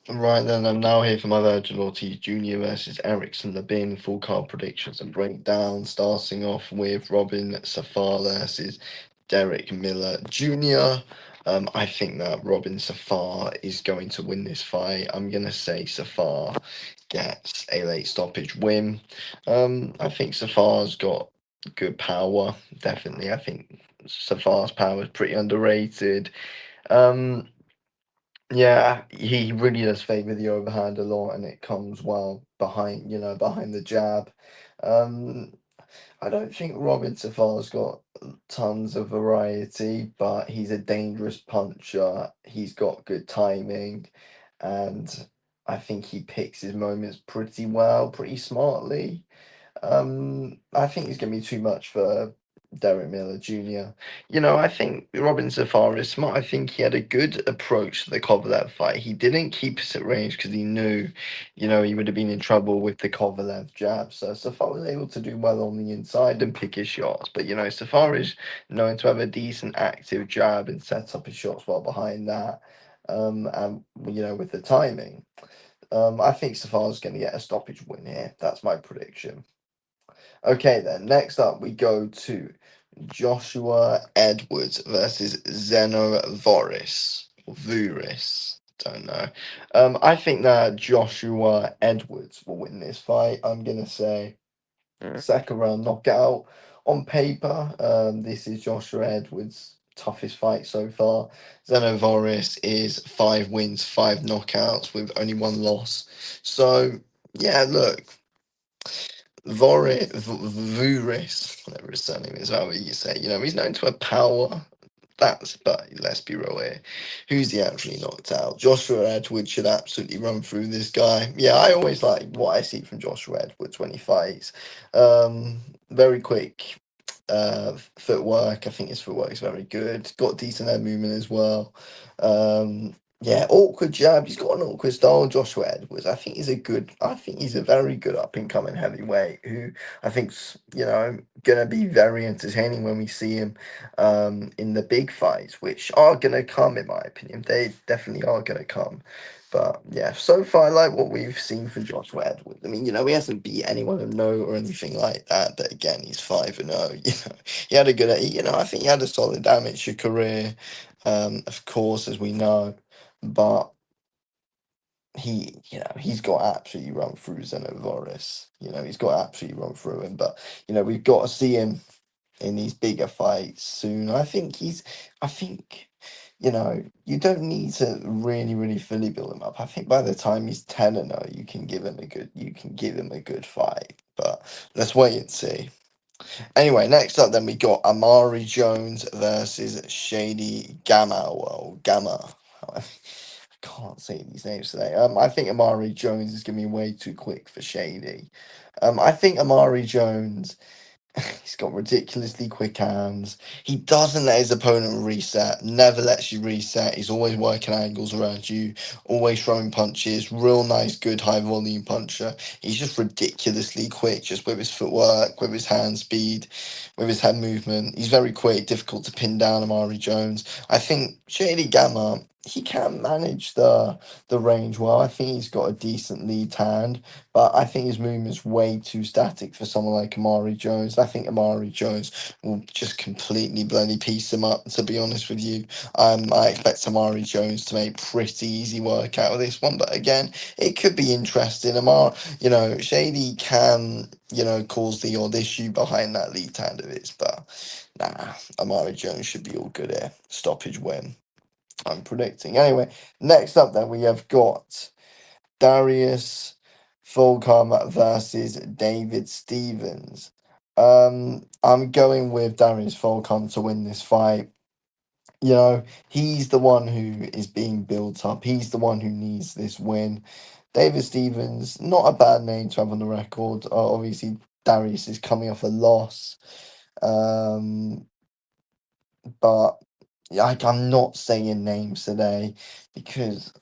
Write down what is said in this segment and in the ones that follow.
Right then, I'm now here for my Vergil Ortiz Jr. versus Erickson Lubin full card predictions and breakdown. Starting off with Robin Safar versus Derek Miller Jr. I think that Robin Safar is going to win this fight. I'm gonna say Safar gets a late stoppage win. I think Safar's got good power. Definitely, I think Safar's power is pretty underrated. Um, yeah, he really does favour the overhand a lot, and it comes well behind, behind the jab. Um, I don't think Robin Safar's got tons of variety, but he's a dangerous puncher. He's got good timing, and I think he picks his moments pretty well, pretty smartly. I think it's going to be too much for Derek Miller Jr. I think Robin Zafar is smart. I think he had a good approach to the Kovalev fight. He didn't keep us at range because he knew, he would have been in trouble with the Kovalev jab. So Zafar was able to do well on the inside and pick his shots. But, Zafar is known to have a decent active jab and set up his shots well behind that. And, with the timing. I think Safar's going to get a stoppage win here. That's my prediction. Okay, then next up we go to Joshua Edwards versus Zeno Voris or Vuris. Don't know. I think that Joshua Edwards will win this fight. I'm gonna say second round knockout. On paper, this is Joshua Edwards' toughest fight so far. Zeno Voris is 5 wins, 5 knockouts with only 1 loss. So yeah, look, Vuris, whatever his surname is, however you say, he's known to have power. But let's be real here. Who's he actually knocked out? Joshua Edwards should absolutely run through this guy. Yeah, I always like what I see from Joshua Edwards when he fights. Very quick footwork. I think his footwork is very good. Got decent head movement as well. Yeah, awkward jab. He's got an awkward style, Joshua Edwards. I think he's a very good up and coming heavyweight who I think's, gonna be very entertaining when we see him in the big fights, which are gonna come in my opinion. They definitely are gonna come. But yeah, so far I like what we've seen from Joshua Edwards. I mean, he hasn't beat anyone of note or anything like that. But again, he's 5-0. He had a good, I think he had a solid amateur career, of course, as we know. But he's got absolutely run through Zenovaris. He's got absolutely run through him. But we've got to see him in these bigger fights soon. I think, you don't need to really, really fully build him up. I think by the time he's 10-0, you can give him a good fight. But let's wait and see. Anyway, next up then we got Amari Jones versus Shady Gamal. Well, Gamma. I can't say these names today. I think Amari Jones is gonna be way too quick for Shady. I think Amari Jones he's got ridiculously quick hands. He doesn't let his opponent reset, never lets you reset. He's always working angles around you, always throwing punches. Real nice, good, high volume puncher. He's just ridiculously quick, just with his footwork, with his hand speed, with his head movement. He's very quick, difficult to pin down, Amari Jones. I think Shady Gamma, he can manage the range well. I think he's got a decent lead hand. But I think his movement's way too static for someone like Amari Jones. I think Amari Jones will just completely bloody piece him up, to be honest with you. I expect Amari Jones to make pretty easy work out of this one. But again, it could be interesting. Shady can, cause the odd issue behind that lead hand of his. But nah, Amari Jones should be all good here. Stoppage win, I'm predicting. Anyway, next up then we have got Darius Fulcom versus David Stevens. I'm going with Darius Fulcom to win this fight. He's the one who is being built up. He's the one who needs this win. David Stevens, not a bad name to have on the record. Obviously, Darius is coming off a loss. Um, but yeah, I'm not saying names today because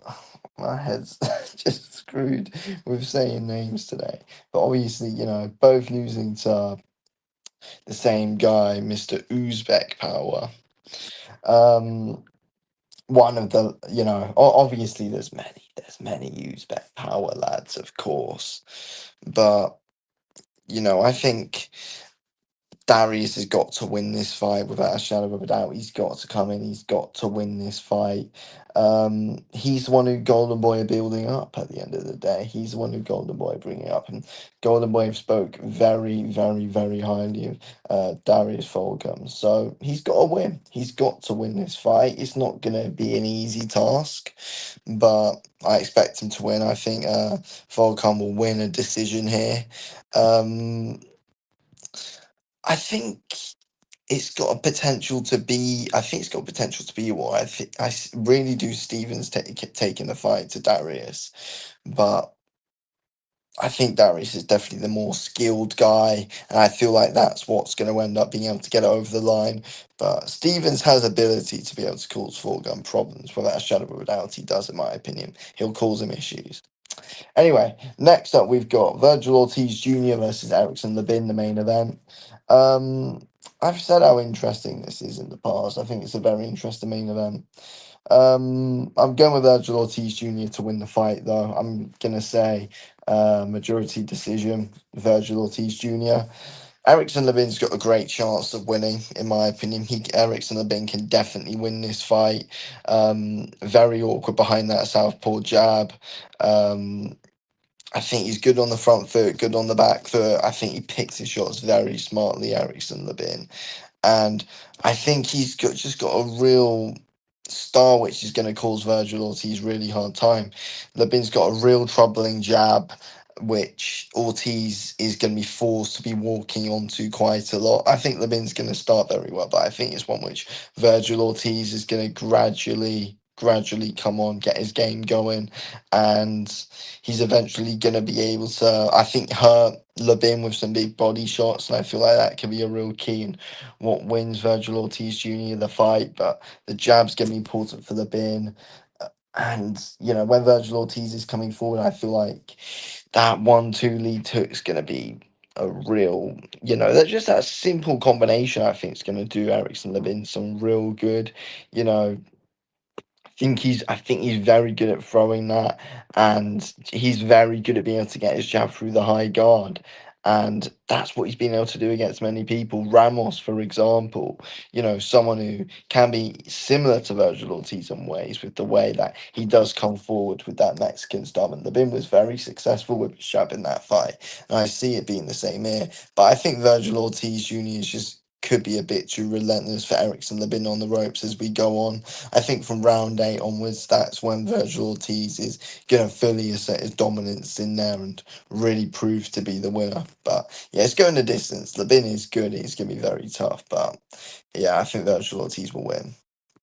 my head's just screwed with saying names today. But obviously, both losing to the same guy, Mr. Uzbek Power. Um, one of the, obviously there's many Uzbek power lads, of course, but I think Darius has got to win this fight without a shadow of a doubt. He's got to come in. He's got to win this fight. He's the one who Golden Boy are building up at the end of the day. He's the one who Golden Boy are bringing up. And Golden Boy have spoke very, very, very highly of Darius Fulgham. So he's got to win. He's got to win this fight. It's not going to be an easy task, but I expect him to win. I think Fulgham will win a decision here. Um, I think it's got a potential to be. I think it's got potential to be what I think. Really do Stevens taking the fight to Darius, but I think Darius is definitely the more skilled guy, and I feel like that's what's going to end up being able to get it over the line. But Stevens has ability to be able to cause four-gun problems without a shadow of a doubt. He does, in my opinion. He'll cause him issues. Anyway, next up we've got Vergil Ortiz Jr. versus Erickson Lubin, the main event. Um, I've said how interesting this is in the past. I think it's a very interesting main event. I'm going with Vergil Ortiz Jr. to win the fight, though. I'm gonna say majority decision, Vergil Ortiz Jr. Erickson Lubin's got a great chance of winning, in my opinion. Erickson Lubin can definitely win this fight. Very awkward behind that southpaw jab. Um, I think he's good on the front foot, good on the back foot. I think he picks his shots very smartly, Erickson Lubin. And I think just got a real star which is going to cause Vergil Ortiz really hard time. Lubin's got a real troubling jab which Ortiz is going to be forced to be walking onto quite a lot. I think Lubin's going to start very well, but I think it's one which Vergil Ortiz is going to gradually come on, get his game going, and he's eventually going to be able to, I think, hurt Lubin with some big body shots, and I feel like that can be a real key in what wins Vergil Ortiz Jr. the fight. But the jab's going to be important for Lubin. And when Vergil Ortiz is coming forward, I feel like that 1-2 lead hook is going to be a real, that just that simple combination. I think is going to do Erickson Lubin some real good. You know, I think he's very good at throwing that, and he's very good at being able to get his jab through the high guard. And that's what he's been able to do against many people. Ramos, for example, someone who can be similar to Virgil Ortiz in ways with the way that he does come forward with that Mexican style. And Lubin was very successful with his jab in that fight. And I see it being the same here. But I think Virgil Ortiz Jr. is just could be a bit too relentless for Erickson Lubin on the ropes as we go on. I think from round 8 onwards, that's when Vergil Ortiz is going to fully assert his dominance in there and really prove to be the winner. But yeah, it's going the distance. Lubin is good. It's going to be very tough. But yeah, I think Vergil Ortiz will win.